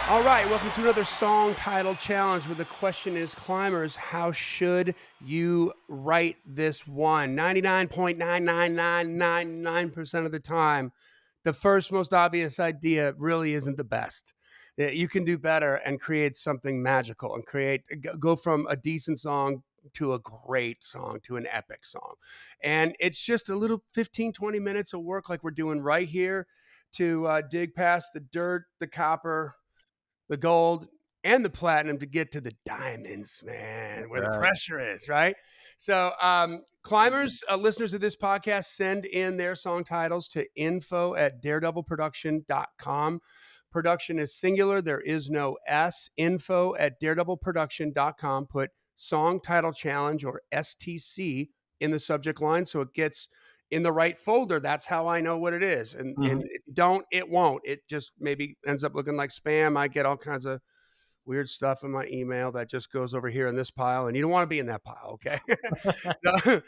All right, welcome to another song title challenge where the question is, climbers, how should you write this one? 99.99999% of the time, the first most obvious idea really isn't the best. You can do better and create something magical and go from a decent song to a great song to an epic song. And it's just a little 15, 20 minutes of work like we're doing right here to dig past the dirt, the copper, the gold, and the platinum to get to the diamonds, man, where the Right. pressure is, right? So, climbers, listeners of this podcast, send in their song titles to info@daredevilproduction.com. Production is singular, there is no S. Info@daredevilproduction.com. Put song title challenge or STC in the subject line so it gets in the right folder. That's how I know what it is. And if you don't, it won't. It just maybe ends up looking like spam. I get all kinds of weird stuff in my email that just goes over here in this pile, and you don't want to be in that pile, okay? So,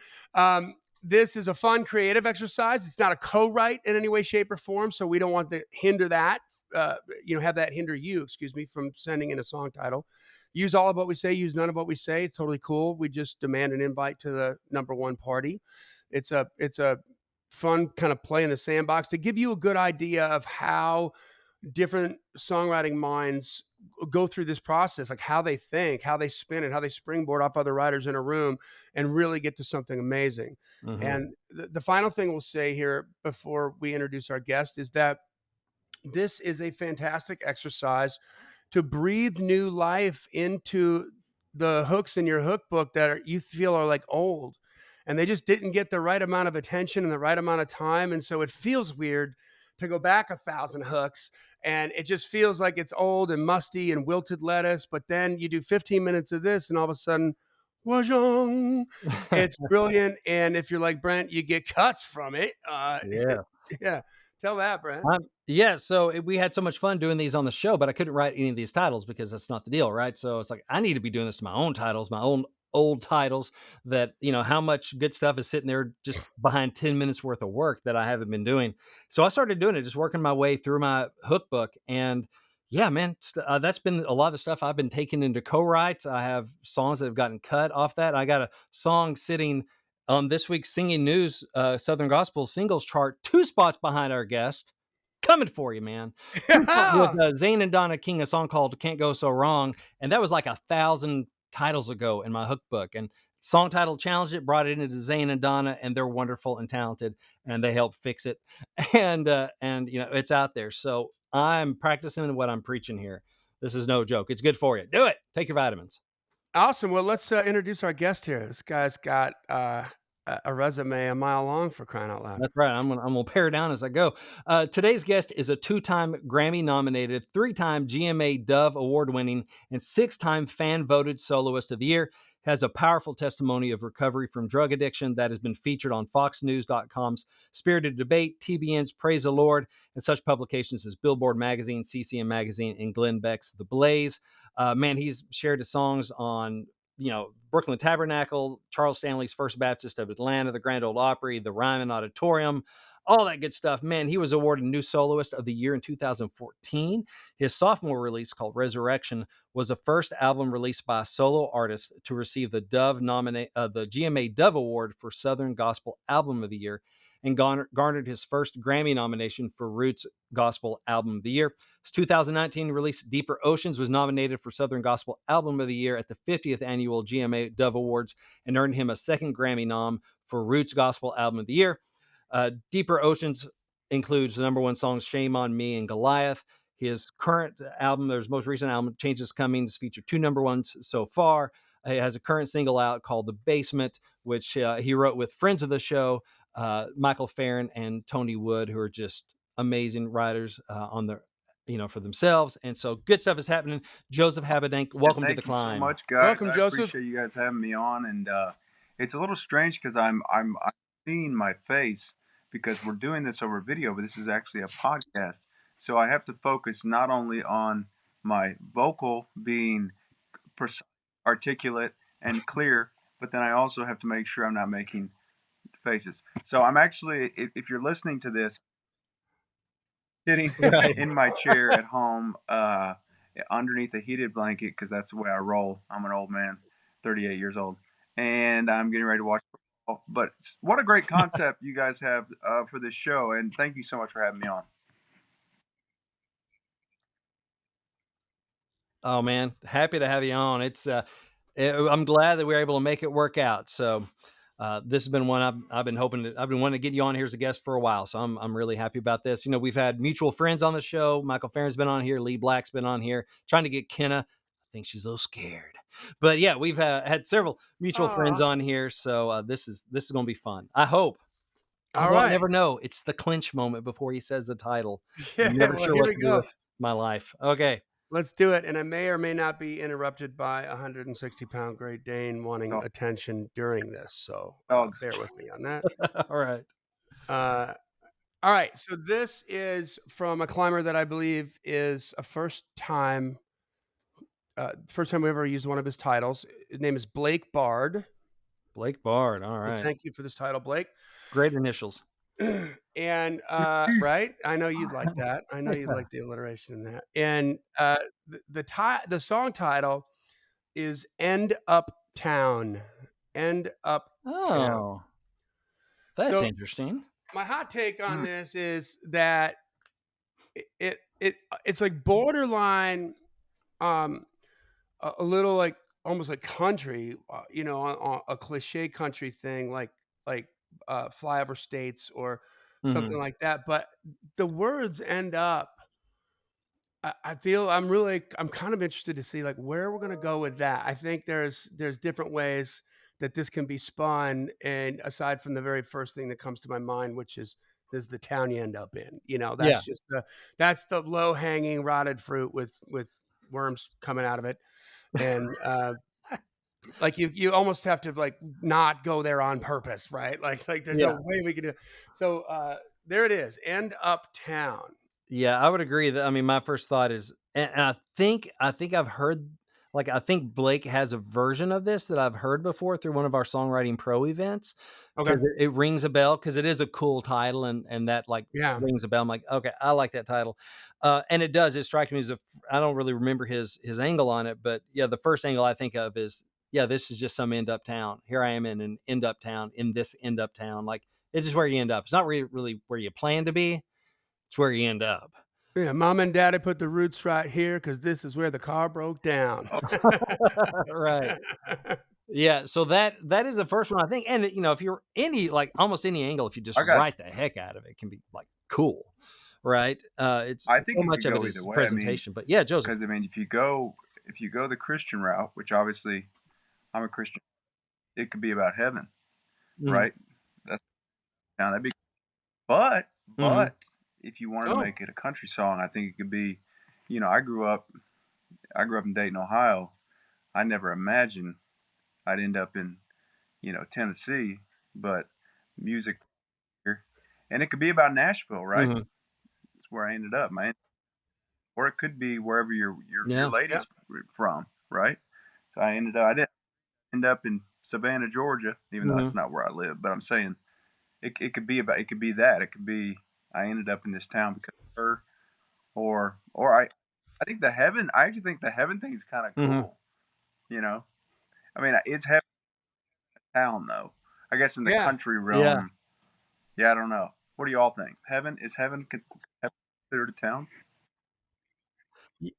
this is a fun, creative exercise. It's not a co-write in any way, shape, or form, so we don't want to hinder that. Have that hinder you, excuse me, from sending in a song title. Use all of what we say. Use none of what we say. It's totally cool. We just demand an invite to the number one party. It's a fun kind of play in the sandbox to give you a good idea of how different songwriting minds go through this process, like how they think, how they spin it, how they springboard off other writers in a room and really get to something amazing. Mhm. And the final thing we'll say here before we introduce our guest is that this is a fantastic exercise to breathe new life into the hooks in your hook book you feel are like old and they just didn't get the right amount of attention and the right amount of time. And so it feels weird to go back 1,000 hooks and it just feels like it's old and musty and wilted lettuce. But then you do 15 minutes of this and all of a sudden, wajong, it's brilliant. And if you're like Brent, you get cuts from it. Yeah. Yeah. Tell that, Brent. Yeah, so we had so much fun doing these on the show, but I couldn't write any of these titles because that's not the deal, right? So it's like I need to be doing this to my own titles, my own old titles that, how much good stuff is sitting there just behind 10 minutes worth of work that I haven't been doing. So I started doing it, just working my way through my hook book. And yeah, man, that's been a lot of the stuff I've been taking into co-writes. I have songs that have gotten cut off that. I got a song sitting on this week's Singing News Southern Gospel Singles chart, 2 spots behind our guest. Coming for you, man. 2 spots with Zane and Donna King, a song called "Can't Go So Wrong," and that was like 1,000 titles ago in my hook book. And song title challenged it, brought it into Zane and Donna, and they're wonderful and talented, and they helped fix it. And it's out there. So I'm practicing what I'm preaching here. This is no joke. It's good for you. Do it. Take your vitamins. Awesome. Well, let's introduce our guest here. This guy's got a resume a mile long, for crying out loud. That's right. I'm gonna pare down as I go. Today's guest is a 2-time Grammy nominated, 3-time GMA Dove Award winning, and 6-time fan voted soloist of the year. Has a powerful testimony of recovery from drug addiction that has been featured on FoxNews.com's Spirited Debate, TBN's Praise the Lord, and such publications as Billboard Magazine, CCM Magazine, and Glenn Beck's The Blaze. Man, he's shared his songs on Brooklyn Tabernacle, Charles Stanley's First Baptist of Atlanta, the Grand Ole Opry, the Ryman Auditorium, all that good stuff. Man, he was awarded New Soloist of the Year in 2014. His sophomore release, called Resurrection, was the first album released by a solo artist to receive the the GMA Dove Award for Southern Gospel Album of the Year, and garnered his first Grammy nomination for Roots Gospel Album of the Year. His 2019 release, Deeper Oceans, was nominated for Southern Gospel Album of the Year at the 50th Annual GMA Dove Awards and earned him a second Grammy nom for Roots Gospel Album of the Year. Deeper Oceans includes the number one songs Shame on Me and Goliath. His current album, his most recent album, Changes Coming, has featured 2 number ones so far. He has a current single out called The Basement, which he wrote with friends of the show, Michael Farron and Tony Wood, who are just amazing writers on their, for themselves. And so good stuff is happening. Joseph Habedank, Yeah, welcome to The thank you so Climb. much, guys. Welcome, I Joseph. appreciate you guys having me on, and it's a little strange because I'm seeing my face because we're doing this over video, but this is actually a podcast, so I have to focus not only on my vocal being precise, articulate, and clear, but then I also have to make sure I'm not making faces. So I'm actually, if you're listening to this, sitting Right. in my chair at home underneath a heated blanket because that's the way I roll. I'm an old man, 38 years old, and I'm getting ready to watch football. But what a great concept you guys have for this show, and thank you so much for having me on. Oh man, happy to have you on. I'm glad that we were able to make it work out. So this has been one I've been hoping to, I've been wanting to get you on here as a guest for a while. So I'm really happy about this. You know, we've had mutual friends on the show. Michael Farron's been on here. Lee Black's been on here. Trying to get Kenna. I think she's a little scared, but yeah, we've had several mutual friends Aw. on here. So this is going to be fun. I hope. All Although I right. never know. It's the clinch moment before he says the title. I'm Yeah, never well, sure here what we to do go. with my life. Okay. Let's do it. And I may or may not be interrupted by a 160-pound Great Dane wanting Dog- attention during this. So Dogs. bear with me on that. All right. Uh, all right. So this is from a climber that I believe is a first time we ever used one of his titles. His name is Blake Bard. Blake Bard. All So right. thank you for this title, Blake. Great initials. And right, I know you'd like that. I know you'd Yeah. like the alliteration in that. And the song title is "End Up Town." End Up Town. Oh, that's So interesting. my hot take on Hmm. this is that it's like borderline, um, a little like almost like country, a cliche country thing, like flyover states or something Mhm. like that. But the words end up. I feel I'm kind of interested to see like where we're gonna go with that. I think there's different ways that this can be spun, and aside from the very first thing that comes to my mind, which is the town you end up in. Yeah. That's the low hanging rotted fruit with worms coming out of it, and like you almost have to like not go there on purpose, right? Like there's no Yeah. way we can do. So there it is, end up town. Yeah, I would agree that I mean, my first thought is and I think I've heard like, I think Blake has a version of this that I've heard before through one of our Songwriting Pro events Okay, because it rings a bell because it is a cool title and that, like, yeah. rings a bell. I'm like, "Okay, I like that title." And it does, it strikes me as I don't really remember his angle on it, but, yeah, the first angle I think of is, yeah, this is just some end up town. Here I am in an end up town, in this end up town, like, it's just where you end up. It's not really where you plan to be, it's where you end up. Yeah, mom and daddy put the roots right here because this is where the car broke down. Oh, Right. Yeah, so that is the first one, I think, and, if you're like, almost any angle, if you just I got. write the heck out of it, can be, like, cool, right? It's I think so it much could of it go either is way. I mean, presentation, but yeah, Joseph. because I mean, if you go the Christian route, which obviously I'm a Christian, it could be about heaven, Mhm, right? That's now that'd be. But mhm. if you wanted to Oh, make it a country song, I think it could be. I grew up in Dayton, Ohio. I never imagined I'd end up in Tennessee, but music here, and it could be about Nashville, right? Mhm. It's where I ended up, man. Or it could be wherever your Yeah. yeah, lady's from, right? So I didn't end up in Savannah, Georgia, even though Mhm. that's not where I live. But I'm saying it could be about it could be that it could be I ended up in this town because of her, or I think the heaven. I actually think the heaven thing is kind of Mhm. cool. You know, I mean, it's heaven town though. I guess in the yeah. country Yeah. realm, yeah, I don't know. What do you all think? Heaven considered a town? Y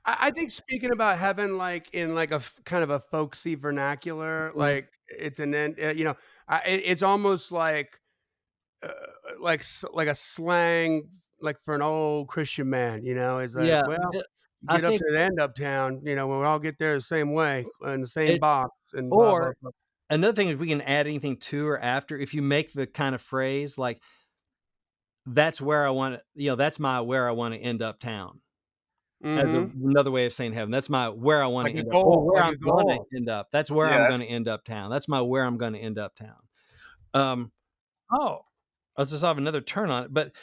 I think speaking about heaven, like, in, like, a kind of a folksy vernacular, Mhm. like, it's an end it's almost uh, like a slang, like, for an old Christian man, it's like, Yeah, "Well, you I get up think to the end up town, we all get there the same way, in the same it box, and blah, blah, or blah." another thing is we can add anything to or after, if you make the kind of phrase, like, "That's where I wanna," "That's my where I wanna end up town." As Mhm. another way of saying heaven. That's my where I wanna Like a end up, or goal, where like I'm a gonna goal. end up. That's where Yeah, I'm that's gonna end up town. That's my where I'm gonna end up town. Um, oh, let's just have another turn on it, but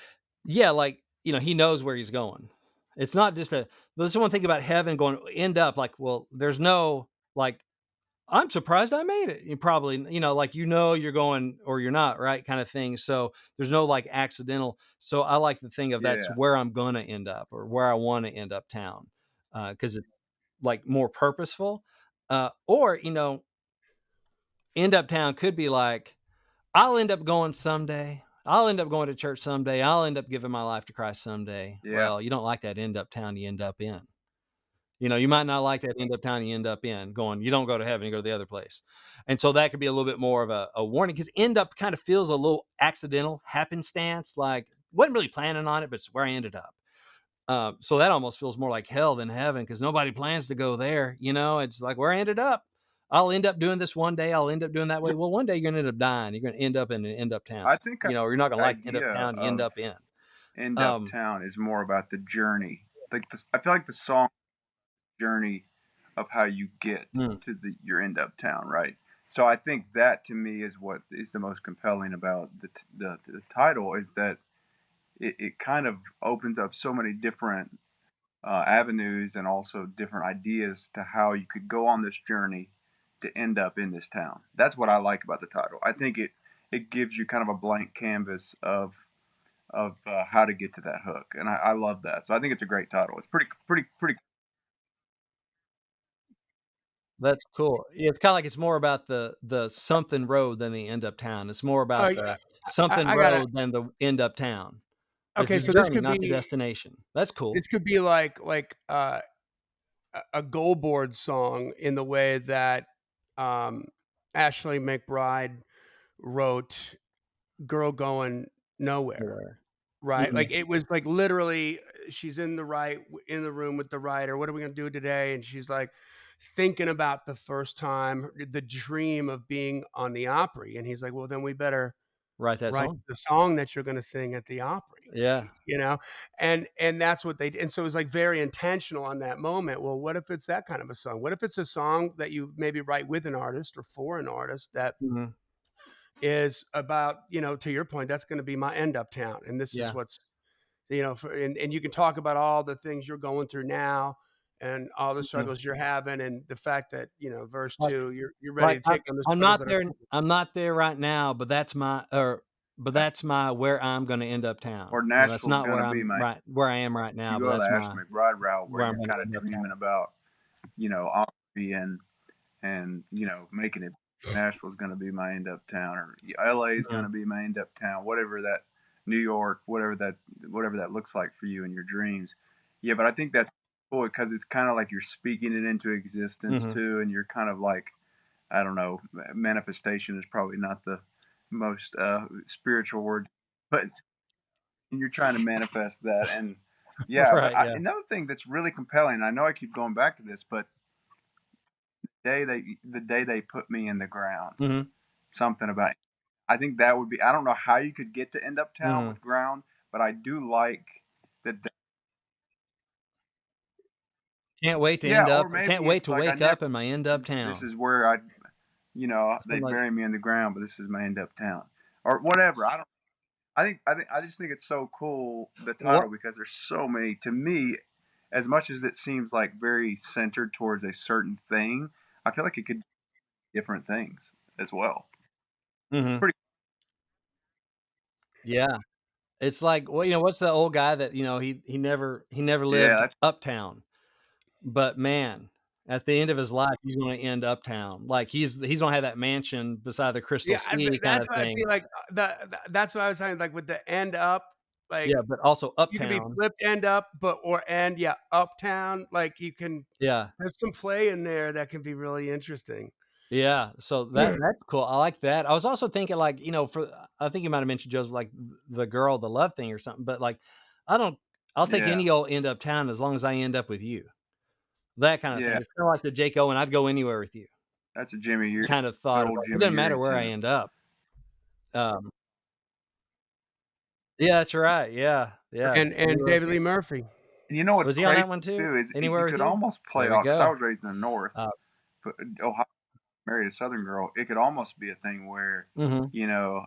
yeah, like, he knows where he's going. It's not just a there's one thing about heaven going end up, like, well, there's no, like, I'm surprised I made it. You probably, like, you're going or you're not, right? Kind of thing. So there's no like accidental. So I like the thing of that's Yeah, where I'm gonna end up or where I want to end up town. Because it's like more purposeful. Or, end up town could be like, I'll end up going someday. I'll end up going to church someday. I'll end up giving my life to Christ someday. yeah. Well, you don't like that end up town you end up in. You might not like that end up town you end up in going, you don't go to heaven, you go to the other place. And so that could be a little bit more of a warning because end up kind of feels a little accidental, happenstance, like wasn't really planning on it, but it's where I ended up. So that almost feels more like hell than heaven because nobody plans to go there. It's like where I ended up. I'll end up doing this one day. I'll end up doing that way. Well, one day you're going to end up dying. You're going to end up in an end up town, I think or you're not going to the like the end up idea town you end of up in. end up Um, town is more about the journey. Like this, I feel like the song journey of how you get mm, to your end up town, right? So I think that to me is what is the most compelling about the title is that it kind of opens up so many different avenues and also different ideas to how you could go on this journey to end up in this town. That's what I like about the title. I think it gives you kind of a blank canvas of how to get to that hook, and I love that. So I think it's a great title. It's pretty. That's cool. Yeah, it's kinda like it's more about the something road than the end up town. It's more Oh, about yeah, the something I got it. road than the end up town. It's Okay, the so this journey, could not the be destination. That's cool. this could be like a goal board song in the way that, um, Ashley McBryde wrote "Girl Going Nowhere." Nowhere. Right? Mhm. Like, it was, like, literally, she's in the room with the writer, "What are we gonna do today?" And she's, like, thinking about the first time, the dream of being on the Opry, and he's like, "Well, then we better Write that write song. the song that you're gonna sing at the Opry," Yeah. you know? And that's what they did, and so it was, like, very intentional on that moment. Well, what if it's that kind of a song? What if it's a song that you maybe write with an artist or for an artist that Mhm. is about, to your point, that's gonna be my end up town, and this is Yeah. what's and you can talk about all the things you're going through now and all the Mhm. struggles you're having and the fact that, verse Like 2, you're ready like, to take on the I'm struggles not that are there coming. I'm not there right now, but that's my where I'm gonna end up town. Or That's Nashville's not gonna be my. where I am right now, You but go the that's Ashley my McBride route where where I'm you're gonna kind of end up town. dreaming about Opry and making it. Nashville's going to be my end up town, or LA is going Mhm. to be my end up town, whatever that. New York, whatever that looks like for you in your dreams. Yeah, but I think that's cool because it's kind of like you're speaking it into existence Mhm. too, and you're kind of like, I don't know, manifestation is probably not the most spiritual word, but you're trying to manifest that. And yeah, but Right, yeah. another thing that's really compelling, I know I keep going back to this, but the day they put me in the ground, Mhm. something about, I think that would be, I don't know how you could get to end up town Mhm. with ground, but I do like that. Yeah, or Can't maybe wait it's to like I wake never. up in my end up This town. is where I, they Something like bury me in the ground, but this is my end up town, or whatever. I don't. I just think it's so cool the what title because there's so many to me. As much as it seems like very centered towards a certain thing, I feel like it could be different things as well. Mhm. Pretty. Yeah. It's like, well, what's the old guy that, he never Yeah, lived that's uptown, but man, at the end of his life, he's gonna end uptown. Like, he's gonna have that mansion beside the Crystal Yeah, Sea kinda that's what I thing. see, like, that's what I was saying, like, with the end up, Yeah, like, but also you could be uptown. flipped end up, or end, yeah, uptown, like, Yeah. there's some play in there that can be really interesting. Yeah, so that's cool. I like that. I was also thinking like, I think you might have mentioned Joseph, like the girl, the love thing or something, but like I don't I'll take yeah, any old end up town as long as I end up with you. That kind of thing. yeah. It's kinda like the Jake Owen, I'd go anywhere with you That's a Jimmy Urick, kind of good thought of old like, it Jimmy doesn't matter Urick where I tune. end up. Um, yeah, that's right. Yeah, yeah. And Anywhere with David you. Lee Murphy. And you know what's Was he on crazy that one too? too is you Anywhere with could you? almost play There we off because I go. was raised in the North, Uh, but Ohio married a Southern girl. It could almost be a thing where, mhm. you know,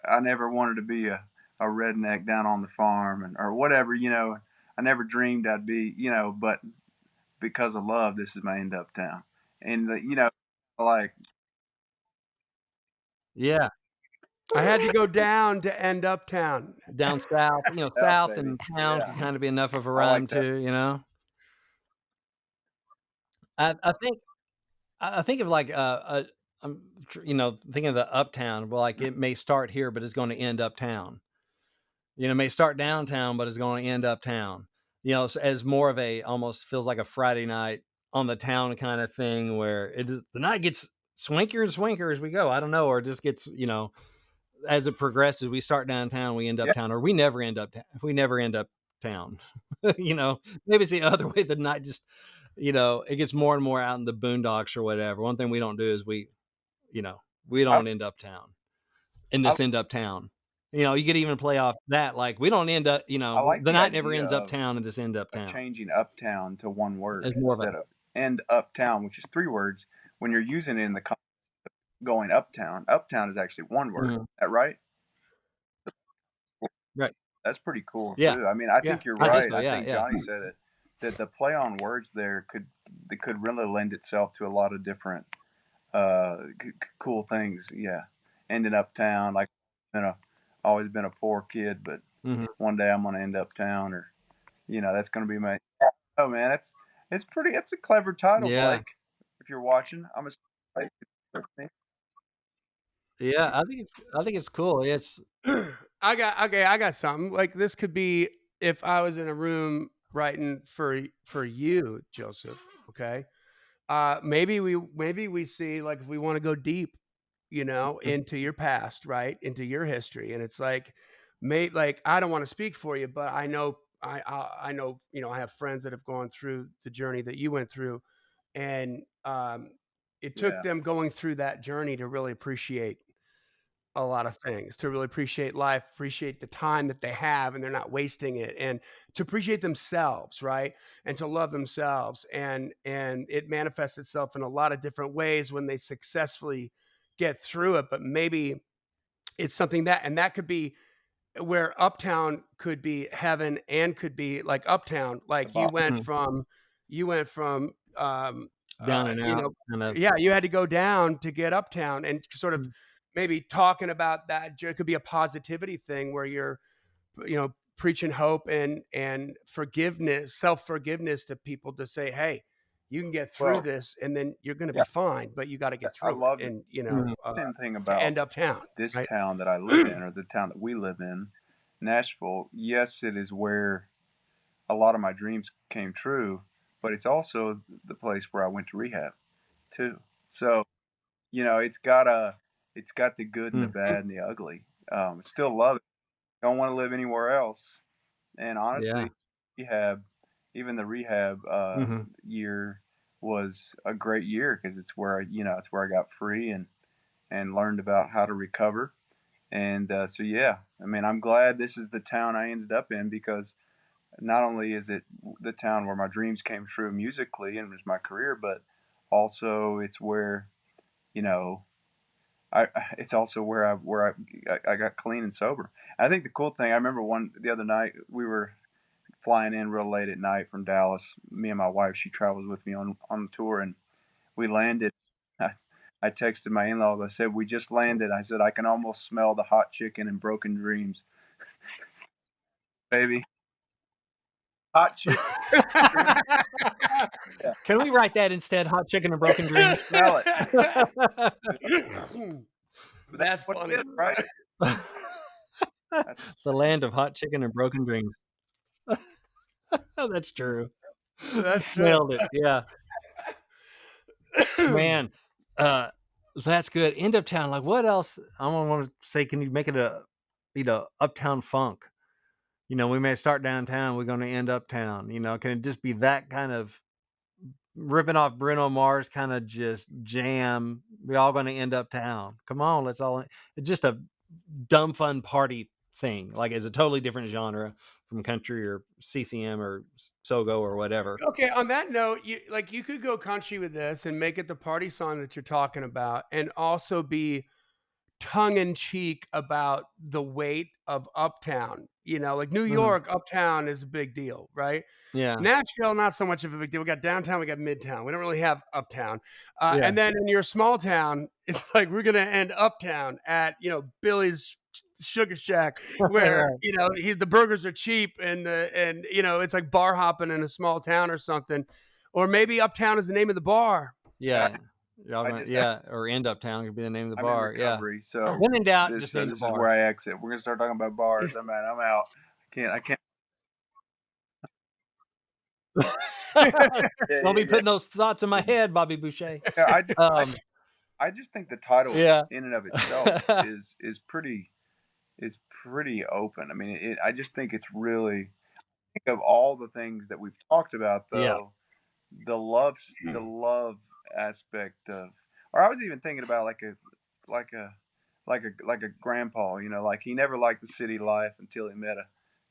I never wanted to be a redneck down on the farm and or whatever. I never dreamed I'd be, but because of love, this is my end up town. And Like, Yeah, I had to go down to end uptown. down south, up, south baby. and town Yeah, can kind of be enough of a I rhyme like that. too. I think I think of like thinking of the uptown. Well, like it may start here, but it's going to end uptown. It may start downtown, but it's going to end uptown. As more of a almost feels like a Friday night on the town kind of thing, where the night gets swinkier and swinkier as we go. I don't know, or it just gets as it progresses. We start downtown, we end Yeah. uptown, or we never end up. If we never end uptown, maybe it's the other way. The night just it gets more and more out in the boondocks or whatever. One thing we don't do is we I, don't end uptown in I this end uptown. You could even play off that, like we don't end up, I like the the night never idea ends of uptown in this end uptown. changing uptown to one It's word more of a instead of end uptown, which is three words. When you're using it in the going uptown, uptown is actually one word. mhm, Is that right? right. That's pretty cool Yeah, too. I mean, I Yeah. think you're I think right. so. I Yeah, think yeah. Johnny said it that the play on words there could really lend itself to a lot of different cool things. Yeah, ending uptown, like been a always been a poor kid, but Hmm. one day I'm gonna end uptown, or that's gonna be my. Oh man, it's pretty. It's a clever title, Yeah, Blake. If you're watching, I'm a. yeah. I think it's cool. It's I got something. Like this could be if I was in a room writing for you, Joseph, okay? Maybe we see like if we want to go deep, into your past, right? Into your history. And it's like like I don't want to speak for you, but I know, I have friends that have gone through the journey that you went through. And it took Yeah. them going through that journey to really appreciate a lot of things, to really appreciate life, appreciate the time that they have and they're not wasting it, and to appreciate themselves, right? And to love themselves. And it manifests itself in a lot of different ways when they successfully get through it. But maybe it's something that could be where uptown could be heaven and could be like uptown, like About mhm, you went from down and out, kind of. yeah, you had to go down to get uptown, and sort of maybe talking about that. It could be a positivity thing where you're preaching hope and forgiveness, self-forgiveness to people, to say, hey, you can get through well, this and then you're going to yeah. be fine, but you got to get I through it. love it. And Mhm, Same thing to about end uptown, this right? town that I live in, or the town that we live in, Nashville. Yes, it is where a lot of my dreams came true, but it's also the place where I went to rehab too. So it's got the good and the mhm, bad and the ugly. Still love it. Don't want to live anywhere else. And yeah, honestly, rehab, even the rehab mhm, year was a great year because it's where I got free and learned about how to recover. And so yeah, I mean, I'm glad this is the town I ended up in, because not only is it the town where my dreams came true musically and was my career, but also it's where you know I it's also where I got clean and sober. I think the cool thing, I remember the other night we were flying in real late at night from Dallas. Me and my wife, she travels with me on the tour, and we landed. I, I texted my in-laws. I said, "We just landed." I said, "I can almost smell the hot chicken and broken dreams, baby. Hot chicken dreams. Yeah, can we write that instead? Hot chicken and broken dreams. smell it." But that's That's what funny. it is, right? That's, The land of hot chicken and broken dreams. That's true. That's true. Nailed it. Yeah, man. Uh, that's good. End of town. Like, what else? I want to say, can you make it uptown funk? We may start downtown. We're going to end uptown. Can it just be that kind of ripping off Bruno Mars kind of just jam? We all going to end uptown. Come on, let's all. It's just a dumb fun party thing. Like it's a totally different genre from country or CCM or Sogo or whatever. Okay, on that note, you could go country with this and make it the party song that you're talking about, and also be tongue in cheek about the weight of uptown. You know, like New Mhm. York, uptown is a big deal, right? Yeah. Nashville, not so much of a big deal. We got downtown, we got midtown. We don't really have uptown. Yeah. And then in your small town, it's like we're gonna end uptown at Billy's Sugar Shack, where Right. the burgers are cheap and it's like bar hopping in a small town or something, or maybe uptown is the name of the bar. Yeah. Y'all I gonna just yeah, or End Uptown could be the name of the I'm in bar, yeah. recovery, so When in doubt, this just so name the this is where bar. I exit. We're gonna start talking about bars. I'm out. I can't. Yeah, Don't yeah, be yeah. putting those thoughts in my head, Bobby Boucher. Yeah, Um, I just think the title yeah. in and of itself is pretty open. I mean, I just think it's really think of all the things that we've talked about Yeah. though, the love aspect of, or I was even thinking about like a like a grandpa, like he never liked the city life until he met a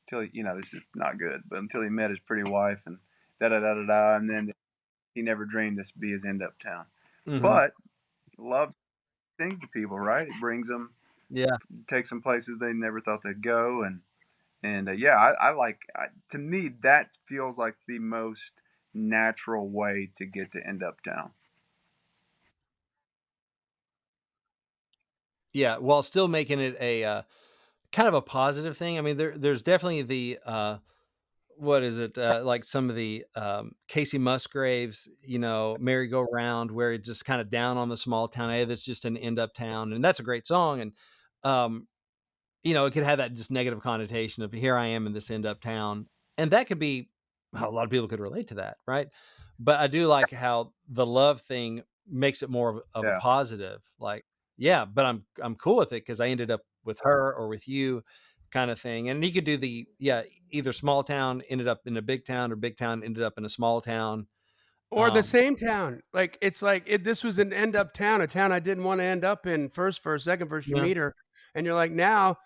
until he, this is not good, but until he met his pretty wife and da da da da da, and then he never dreamed this would be his end up town. Mhm. But love things to people, right? It brings them, Yeah. takes them places they never thought they'd go, and yeah, I like. To me, that feels like the most natural way to get to end up town. Yeah, while still making it a, kind of a positive thing. I mean, there's definitely the, what is it? Like some of the Casey Musgraves, merry-go-round, where it's just kind of down on the small town. Hey, that's just an end up town, and that's a great song. And um, it could have that just negative connotation of here I am in this end up town, and that could be a lot of people could relate to that, right? But I do like how the love thing makes it more of a Yeah. positive. Like, yeah, but I'm cool with it because I ended up with her or with you, kind of thing. And you could do the either small town ended up in a big town or big town ended up in a small town. Or the Um, same town. Like, it's like this was an end up town, a town I didn't wanna end up in first, second verse, you yeah, meet her, and you're like, now,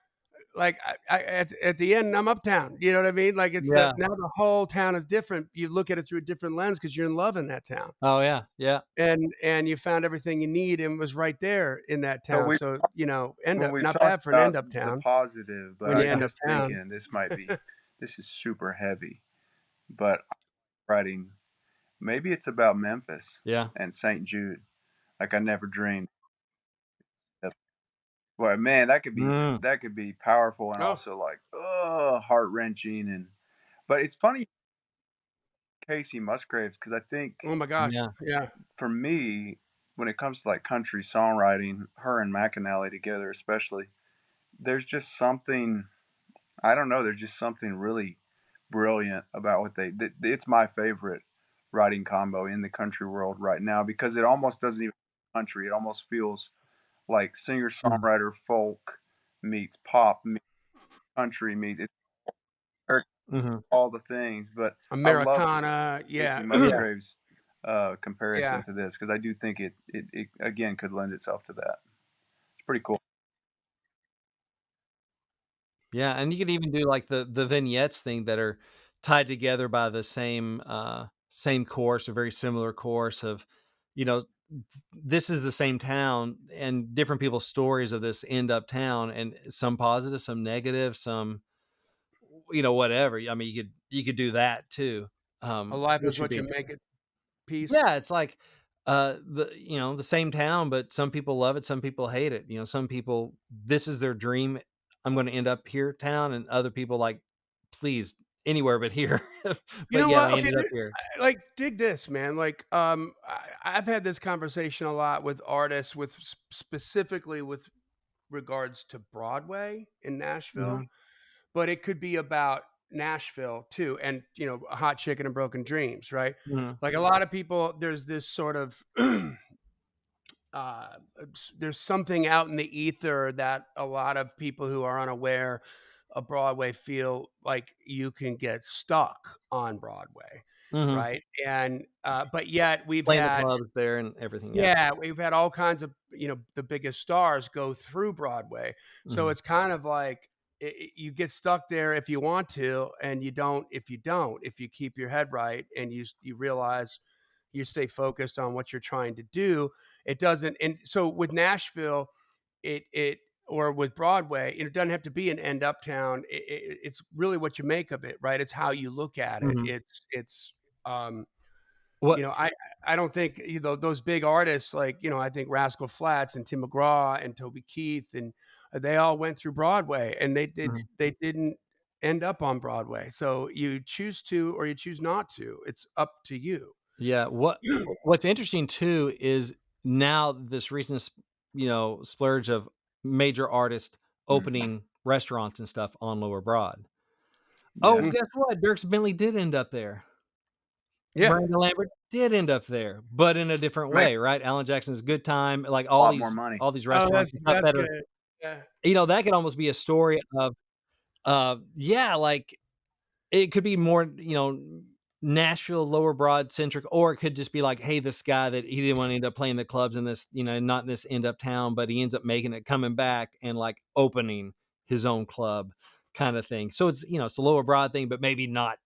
like, at the end, I'm uptown, you know what I mean? Like, it's yeah. that now the whole town is different. You look at it through a different lens because 'cause you're in love in that town, Oh yeah, yeah, and you found everything you need and was right there in that So town. So, end when up we've not talked bad for an about end up the town positive, but when you I end was thinking, uptown. and this is super heavy, but writing maybe it's about Memphis yeah. and St. Jude. Like I never dreamed. Well, man, Mm, that could be powerful and Oh, also like heart wrenching and. But it's funny, Casey Musgraves, because I think oh my gosh. yeah. Yeah. for me, when it comes to like country songwriting, her and McAnally together, especially, there's just something, I don't know, there's just something really brilliant about what it's my favorite writing combo in the country world right now because it almost doesn't even country. It almost feels like singer Mhm, songwriter folk meets pop meets country meets or mhm. all the things. But I love Americana, Casey yeah. Yeah. Musgraves comparison Yeah. to this because I do think it again could lend itself to that. It's pretty cool. Yeah, and you could even do, like, the vignettes thing that are tied together by the same course or very similar course of, you know, this is the same town and different people's stories of this end up town, and some positive, some negative, some, whatever. I mean, you could do that too, A life is which would what be you make it. Peace. yeah, it's like, the same town, but some people love it, some people hate it. Some people, this is their dream. I'm gonna end up here town, and other people like, please, anywhere but here. You But know yet what? I Okay, ended up here. like, dig this, man. Like, I've had this conversation a lot with artists, with specifically with regards to Broadway in Nashville, Mhm, but it could be about Nashville too, and Hot Chicken and Broken Dreams, right? mhm, Like a lot of people, there's this sort of uh, there's something out in the ether that a lot of people who are unaware of Broadway feel like you can get stuck on Broadway, mhm. right? And but yet Playing the clubs there and everything, yeah. we've had all kinds of the biggest stars go through Broadway, so Mhm, it's kind of like you get stuck there if you want to, and you don't if you don't. If you keep your head right and you realize you stay focused on what you're trying to do, it doesn't. And so with Nashville, it or with Broadway, it doesn't have to be an end uptown. It's really what you make of it, right? It's how you look at it. Mhm. Um, What you know, I don't think, those big artists like, I think Rascal Flatts and Tim McGraw and Toby Keith and they all went through Broadway and Mhm. they didn't end up on Broadway. So you choose to or you choose not to. It's up to you. Yeah, what's interesting too is now this recent splurge of major artists Mhm. opening restaurants and stuff on Lower Broad. Oh, Yeah. Mm, guess what? Dierks Bentley did end up there. yeah, Brandon Lambert did end up there, but in a different right. way, right? Alan Jackson's Good Time, like A lot more money. all these Oh, restaurants and stuff that's that are good. Yeah. that could almost be a story of, yeah, like it could be more, Nashville, Lower Broad centric, or it could just be like, hey, this guy that he didn't want to end up playing the clubs in this, not in this end up town, but he ends up making it, coming back and like opening his own club kind of thing. So it's, it's a Lower Broad thing, but maybe not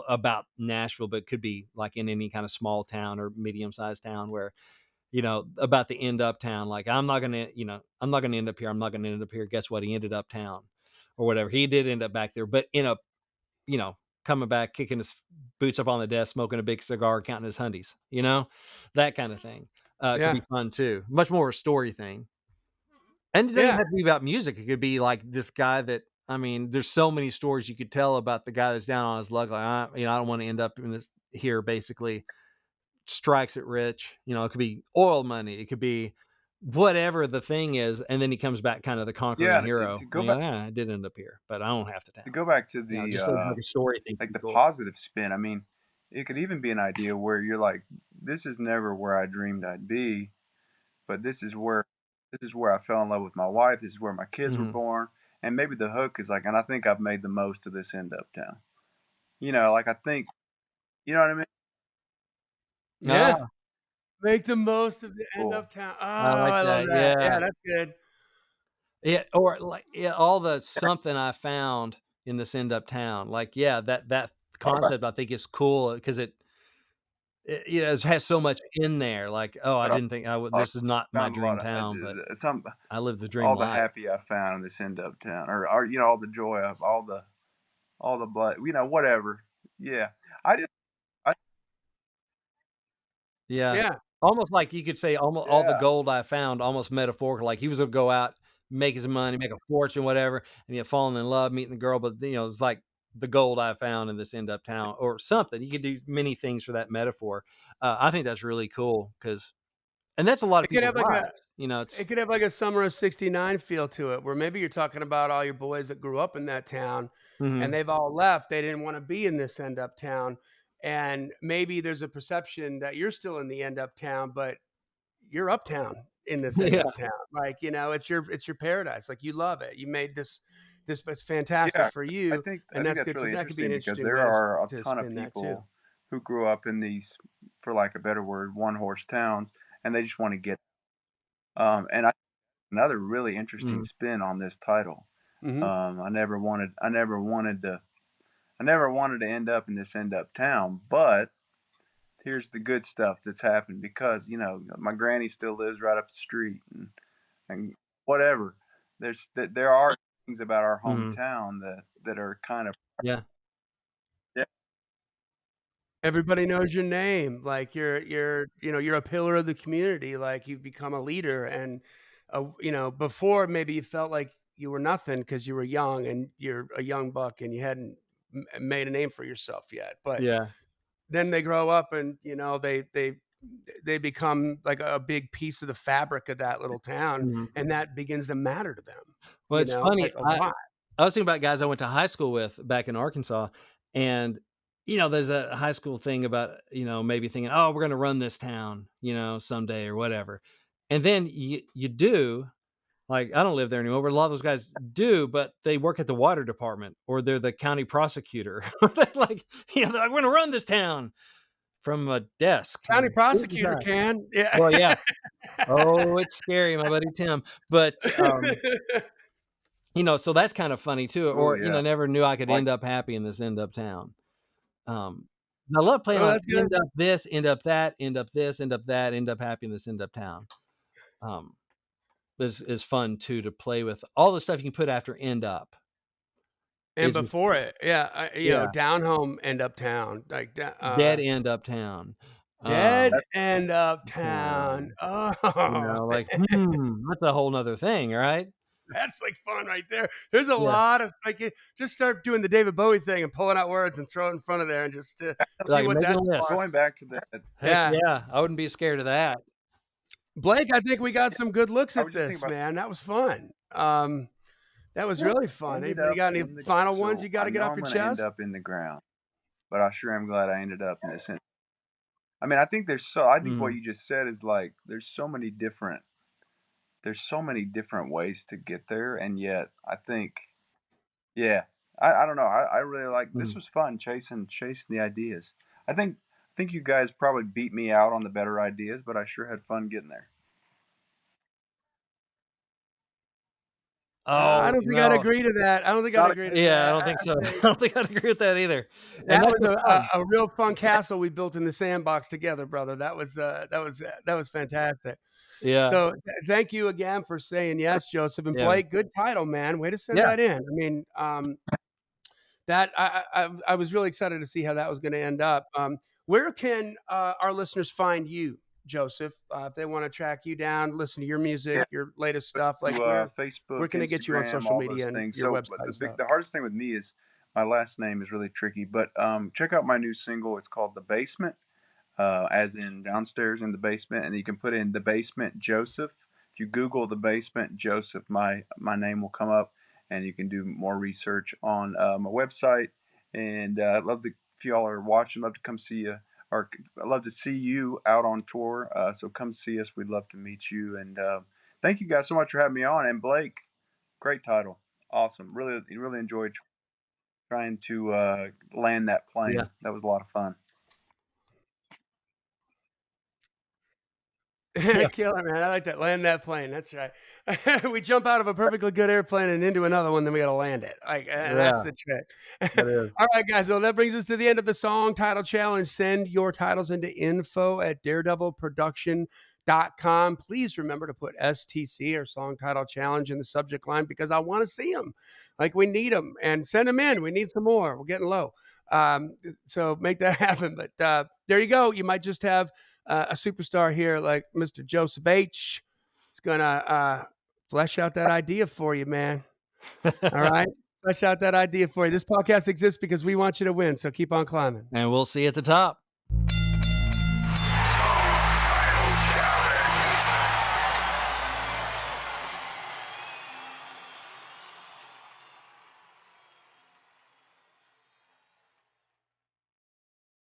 about Nashville, but could be like in any kind of small town or medium sized town where, about the end up town. Like, I'm not going to end up here. I'm not going to end up here. Guess what? He ended up town or whatever. He did end up back there, but in a, you know, coming back, kicking his boots up on the desk, smoking a big cigar, counting his hundies, that kind of thing. Could Yeah. be fun too. Much more a story thing. And it doesn't even Yeah. have to be about music. It could be like this guy that, I mean, there's so many stories you could tell about the guy that's down on his luck. Like, I don't want to end up in this here, basically strikes it rich. It could be oil money. It could be whatever the thing is. And then he comes back kind of the conquering Yeah, hero. to And go back yeah, I did end up here, but I don't have to town. to the, Just like a story thing could like, be the cool. positive spin, I mean, it could even be an idea where you're like, "This is never where I dreamed I'd be, but this is where I fell in love with my wife, this is where my kids were Mhm. born," and maybe the hook is like, "And I think I've made the most of this end uptown." Like, I think you know what I mean? Yeah. Ah, Make the most of the end Cool. of town. Oh, I like I love that, that. yeah. Yeah, that's good. Yeah, or like, yeah, all the something I found in this end up town. Like, yeah, that concept I think is cool because it has so much in there. Like, oh, I But I didn't think I this is not my found a lot dream of town, but some I live the dream all the life. happy I found in this end uptown, or all the joy of all the blood, whatever. Yeah, I just, I Yeah. Yeah. Almost like you could say almost all the yeah, gold I found, almost metaphorical, like he was gonna go out, make his money, make a fortune, whatever, and, falling in love, meeting the girl, but, it's like the gold I found in this end up town or something. You could do many things for that metaphor. I think that's really cool because, and that's a lot of It could people's have like a lives, it it's could have like a summer of '69 feel to it, where maybe you're talking about all your boys that grew up in that town and Mhm. they've all left. They didn't wanna be in this end up town, and maybe there's a perception that you're still in the end up town, but you're uptown in this end Yeah. up town. Like, it's your paradise. Like, you love it. You made this it's fantastic yeah. for you, I and think that's that's good for really that could be an interesting because interesting there way to are a to ton of spin that too. people who grew up in these, for lack of a better word, one horse towns, and they just want to get. And another really interesting Mhm. spin on this title. Mhm. I never wanted to end up in this end up town, but here's the good stuff that's happened because my granny still lives right up the street, and whatever. There are things about our Mhm. hometown that are kind of, Yeah. yeah, Everybody knows your name, like, you're a pillar of the community, like, you've become a leader, and, before maybe you felt like you were nothing because you were young and you're a young buck and you hadn't made a name for yourself yet, but Yeah. then they grow up and, they become like a big piece of the fabric of that little town, Mhm. and that begins to matter to them, Well, it's funny, like, a lot. I was thinking about guys I went to high school with back in Arkansas, and, there's a high school thing about, maybe thinking, "Oh, we're gonna run this town, someday," or whatever, and then you do, like, I don't live there anymore, but a lot of those guys do, but they work at the water department, or they're the county prosecutor. They're like, they're like, "We're gonna run this town," from a desk, County suit and prosecutor tie. can, yeah. Well, yeah. Oh, it's scary, my buddy Tim, but, so that's kind of funny too, oh or, yeah, never knew I could like end up happy in this end up town. Um, I love playing Oh, on that's good. end up this, end up that, end up this, end up that, end up happy in this end up town. Um, is fun too to play with. All the stuff you can put after "end up" And is before it, yeah, yeah, down home and uptown, like that. "dead end uptown." Dead Um, end of town. town, Oh, like, that's a whole 'nother thing, right? that's like fun right there. There's a Yeah, lot of like just start doing the David Bowie thing and pulling out words and throw it in front of there and just to see like, what make a that list. Going sparks. back to that, Heck Yeah. yeah, I wouldn't be scared of that. Blake, I think we got some good looks I at was just thinking this, about man. That was fun. That was yeah, really fun. ended Anybody up got any in the final ones so you got I to get know off I'm your gonna end chest? up in the ground, but I sure am glad I ended up in this. I mean, I think what Mhm, you just said is like there's so many different ways to get there, and yet I think yeah, I don't know. I really like this mhm. was fun chasing the ideas. I think you guys probably beat me out on the better ideas, but I sure had fun getting there. I Oh, don't think I'd agree to that. I don't think I'd Not a agree to yeah, I that. don't think I so. think I don't think I'd agree with that either, and that that's was what's a fun. real fun castle we built in the sandbox together, brother. That was fantastic. Yeah, So thank you again for saying yes, Joseph and yeah, Blake. Good title, man. Way to send yeah, that in. I mean, that I was really excited to see how that was going to end up. Where can our listeners find you, Joseph, if they want to track you down, listen to your music, your latest stuff? Like Facebook, where can they get you on Instagram, social all media those and things. your So, website and stuff? the hardest thing with me is my last name is really tricky. But check out my new single. It's called "The Basement," as in downstairs in the basement, and you can put in "The Basement Joseph." If you Google "The Basement Joseph," my name will come up, and you can do more research on my website. And I'd love to if y'all are watching, love to come see you. Or I'd love to see you out on tour. So come see us. We'd love to meet you. And thank you guys so much for having me on. And Blake, great title, awesome. Really enjoyed trying to land that yeah. plane. That was a lot of fun. Yeah, Killer, man. I like that. Land that plane. That's right. We jump out of a perfectly good airplane and into another one, then we got to land it. Like, and that's yeah, the trick. that is. All right, guys. Well, that brings us to the end of the song title challenge. Send your titles into info@daredevilproduction.com. Please remember to put STC or song title challenge in the subject line because I want to see them. Like, we need them and send them in. We need some more. We're getting low. So make that happen. But there you go. You might just have a superstar here like Mr. Joseph H. is gonna flesh out that idea for you, man. All right, flesh out that idea for you. This podcast exists because we want you to win. So keep on climbing. And we'll see you at the top.